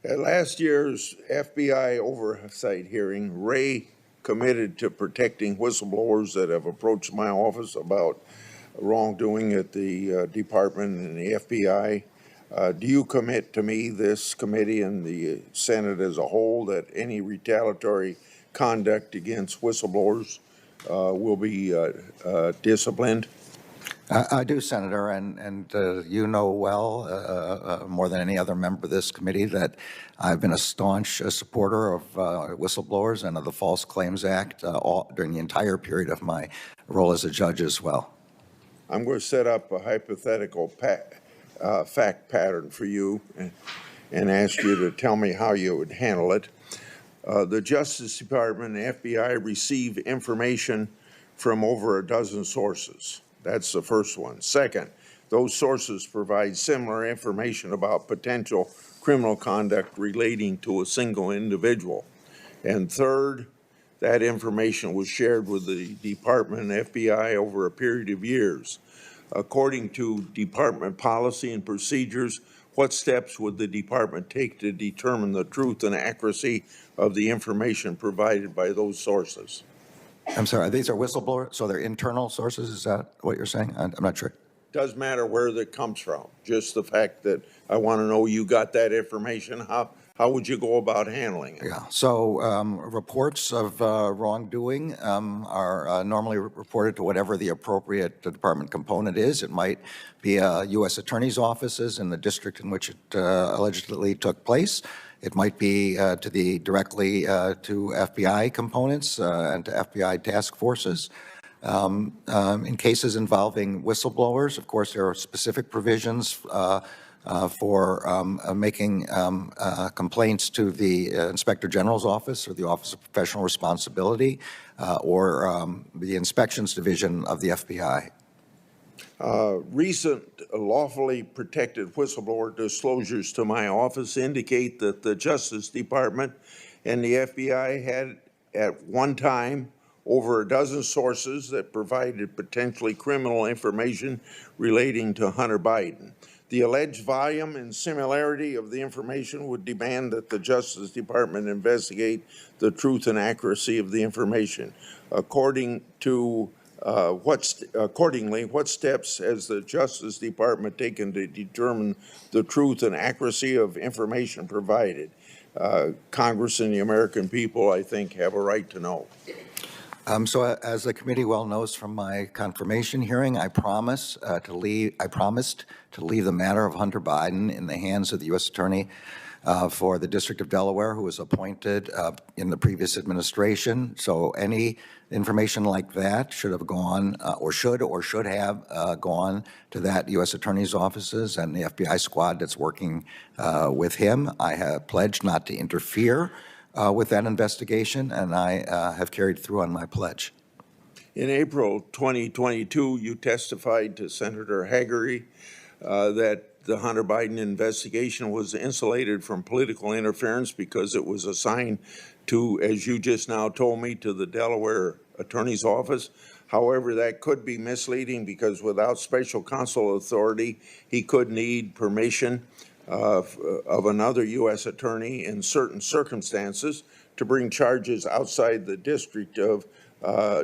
At last year's FBI oversight hearing, Ray committed to protecting whistleblowers that have approached my office about wrongdoing at the department and the FBI. Do you commit to me, this committee, and the Senate as a whole that any retaliatory conduct against whistleblowers will be disciplined? I do, Senator, and you know well, more than any other member of this committee, that I've been a staunch supporter of whistleblowers and of the False Claims Act during the entire period of my role as a judge as well. I'm going to set up a hypothetical fact pattern for you and ask you to tell me how you would handle it. The Justice Department and FBI receive information from over a dozen sources. That's the first one. Second, those sources provide similar information about potential criminal conduct relating to a single individual. And third, that information was shared with the Department and FBI over a period of years. According to department policy and procedures, what steps would the department take to determine the truth and accuracy of the information provided by those sources? I'm sorry, these are whistleblowers, so they're internal sources? Is that what you're saying? I'm not sure. Doesn't matter where that comes from. Just the fact that I want to know you got that information. How would you go about handling it? Yeah, so reports of wrongdoing are normally reported to whatever the appropriate department component is. It might be U.S. Attorney's offices in the district in which it allegedly took place. It might be directly to FBI components and to FBI task forces. In cases involving whistleblowers, of course, there are specific provisions for making complaints to the Inspector General's office or the Office of Professional Responsibility or the Inspections Division of the FBI. Recent lawfully protected whistleblower disclosures to my office indicate that the Justice Department and the FBI had at one time over a dozen sources that provided potentially criminal information relating to Hunter Biden. The alleged volume and similarity of the information would demand that the Justice Department investigate the truth and accuracy of the information. Accordingly, what steps has the Justice Department taken to determine the truth and accuracy of information provided? Congress and the American people, I think, have a right to know. So as the committee well knows from my confirmation hearing, I promised to leave the matter of Hunter Biden in the hands of the U.S. Attorney for the District of Delaware, who was appointed in the previous administration. So any information like that should have gone or should have gone to that U.S. Attorney's offices and the FBI squad that's working with him. I have pledged not to interfere with that investigation, and I have carried through on my pledge. In April 2022, you testified to Senator Hagerty that the Hunter Biden investigation was insulated from political interference because it was assigned to, as you just now told me, to the Delaware Attorney's Office. However, that could be misleading because without special counsel authority, he could need permission of another U.S. attorney in certain circumstances to bring charges outside the District of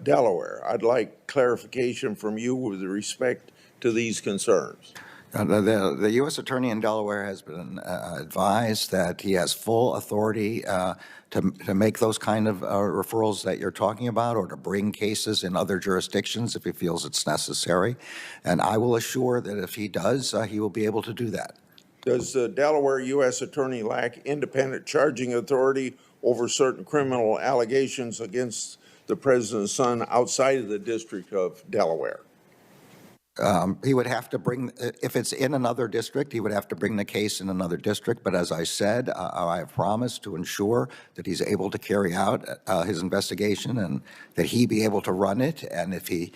Delaware. I'd like clarification from you with respect to these concerns. The U.S. Attorney in Delaware has been advised that he has full authority to make those kind of referrals that you're talking about, or to bring cases in other jurisdictions if he feels it's necessary. And I will assure that if he does, he will be able to do that. Does the Delaware U.S. Attorney lack independent charging authority over certain criminal allegations against the President's son outside of the District of Delaware? He would have to bring, if it's in another district, he would have to bring the case in another district. But as I said, I have promised to ensure that he's able to carry out his investigation and that he be able to run it. And if he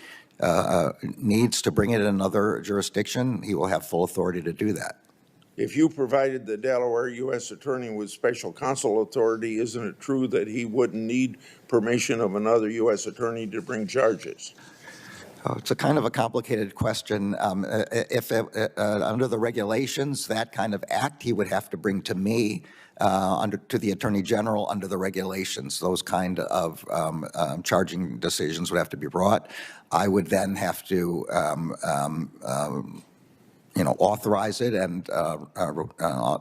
needs to bring it in another jurisdiction, he will have full authority to do that. If you provided the Delaware U.S. Attorney with special counsel authority, isn't it true that he wouldn't need permission of another U.S. Attorney to bring charges? Oh, it's a kind of a complicated question. If under the regulations, that kind of act, he would have to bring to me to the Attorney General under the regulations. Those kind of charging decisions would have to be brought. I would then have to authorize it and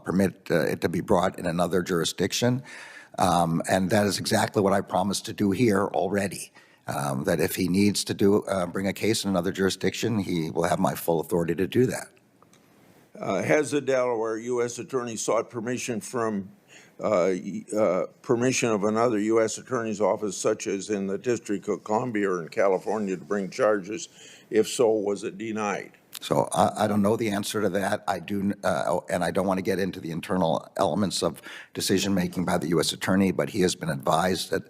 permit it to be brought in another jurisdiction. And that is exactly what I promised to do here already. That if he needs to bring a case in another jurisdiction, he will have my full authority to do that. Has the Delaware U.S. Attorney sought permission from permission of another U.S. Attorney's office, such as in the District of Columbia or in California, to bring charges? If so, was it denied? So I don't know the answer to that. I do, and I don't want to get into the internal elements of decision-making by the U.S. Attorney, but he has been advised that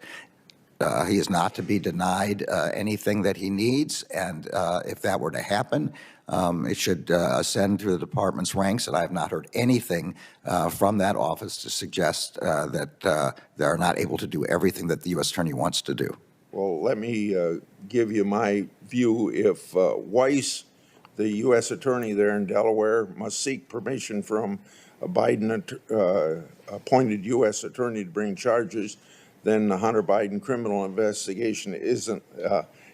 he is not to be denied anything that he needs, and if that were to happen, it should ascend through the department's ranks, and I have not heard anything from that office to suggest that they are not able to do everything that the U.S. Attorney wants to do. Well, let me give you my view. If Weiss, the U.S. Attorney there in Delaware, must seek permission from a Biden-appointed U.S. Attorney to bring charges, then the Hunter Biden criminal investigation isn't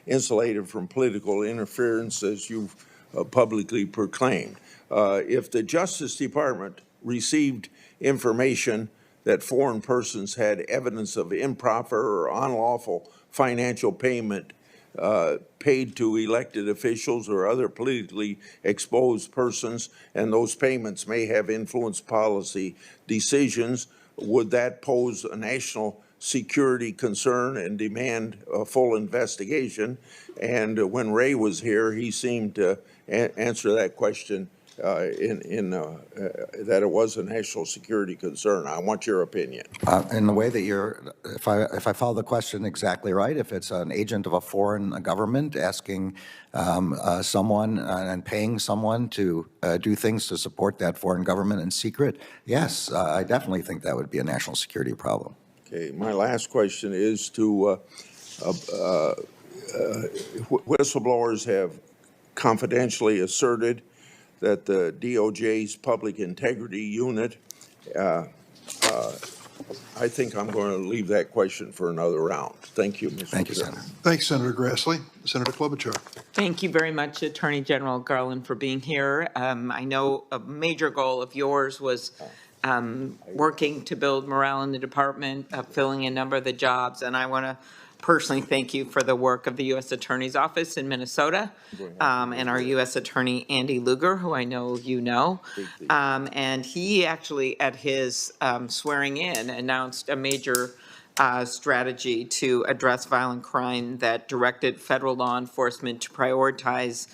insulated from political interference, as you've publicly proclaimed. If the Justice Department received information that foreign persons had evidence of improper or unlawful financial payment paid to elected officials or other politically exposed persons, and those payments may have influenced policy decisions, would that pose a national security concern and demand a full investigation? And when Ray was here, he seemed to answer that question that it was a national security concern. I want your opinion. In the way that if I follow the question exactly right, if it's an agent of a foreign government asking someone and paying someone to do things to support that foreign government in secret, yes, I definitely think that would be a national security problem. Okay, my last question is to whistleblowers have confidentially asserted that the DOJ's Public Integrity Unit, I think I'm going to leave that question for another round. Thank you, Mr. Thank you, Senator. Thanks, Senator Grassley. Senator Klobuchar. Thank you very much, Attorney General Garland, for being here. I know a major goal of yours was working to build morale in the department, filling a number of the jobs, and I want to personally thank you for the work of the U.S. Attorney's Office in Minnesota and our U.S. Attorney Andy Lugar, who I know you know. And he actually, at his swearing in, announced a major strategy to address violent crime that directed federal law enforcement to prioritize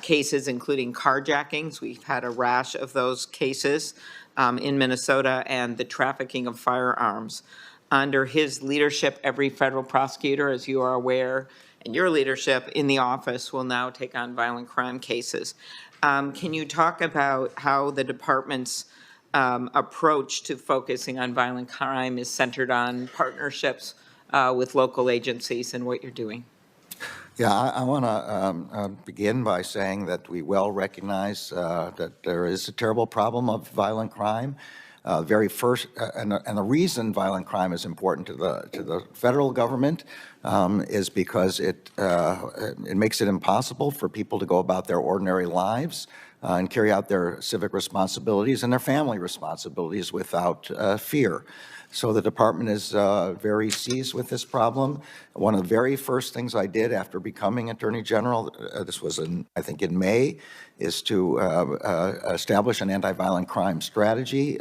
cases including carjackings. We've had a rash of those cases in Minnesota, and the trafficking of firearms. Under his leadership, every federal prosecutor, as you are aware, and your leadership in the office will now take on violent crime cases. Can you talk about how the department's approach to focusing on violent crime is centered on partnerships with local agencies and what you're doing? Yeah, I want to begin by saying that we well recognize that there is a terrible problem of violent crime. Very first, and the reason violent crime is important to the federal government is because it makes it impossible for people to go about their ordinary lives and carry out their civic responsibilities and their family responsibilities without fear. So the department is very seized with this problem. One of the very first things I did after becoming Attorney General, this was I think in May, is to establish an anti-violent crime strategy,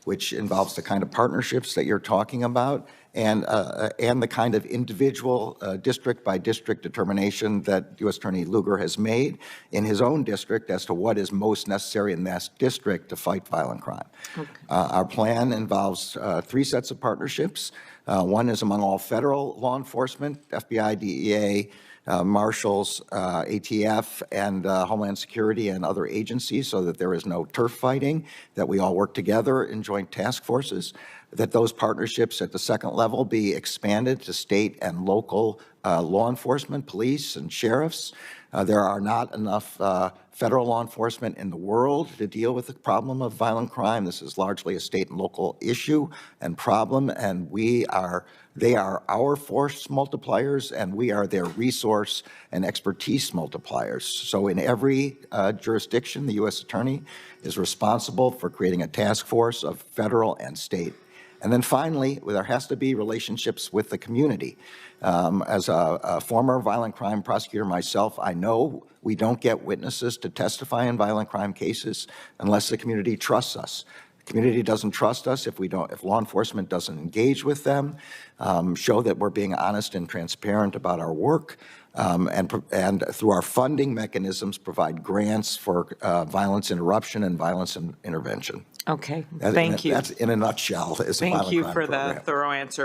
which involves the kind of partnerships that you're talking about, and the kind of individual district-by-district determination that U.S. Attorney Lugar has made in his own district as to what is most necessary in that district to fight violent crime. Okay. Our plan involves 3 sets of partnerships. One is among all federal law enforcement, FBI, DEA, Marshals, ATF, and Homeland Security and other agencies so that there is no turf fighting, that we all work together in joint task forces, that those partnerships at the second level be expanded to state and local law enforcement, police, and sheriffs. There are not enough federal law enforcement in the world to deal with the problem of violent crime. This is largely a state and local issue and problem, and they are our force multipliers, and we are their resource and expertise multipliers. So in every jurisdiction, the U.S. Attorney is responsible for creating a task force of federal and state. And then finally, there has to be relationships with the community. As a former violent crime prosecutor myself, I know we don't get witnesses to testify in violent crime cases unless the community trusts us. The community doesn't trust us if law enforcement doesn't engage with them, show that we're being honest and transparent about our work, and through our funding mechanisms provide grants for violence interruption and violence intervention. Okay, thank you. That's in a nutshell is a violent crime program. Thank you for the thorough answer.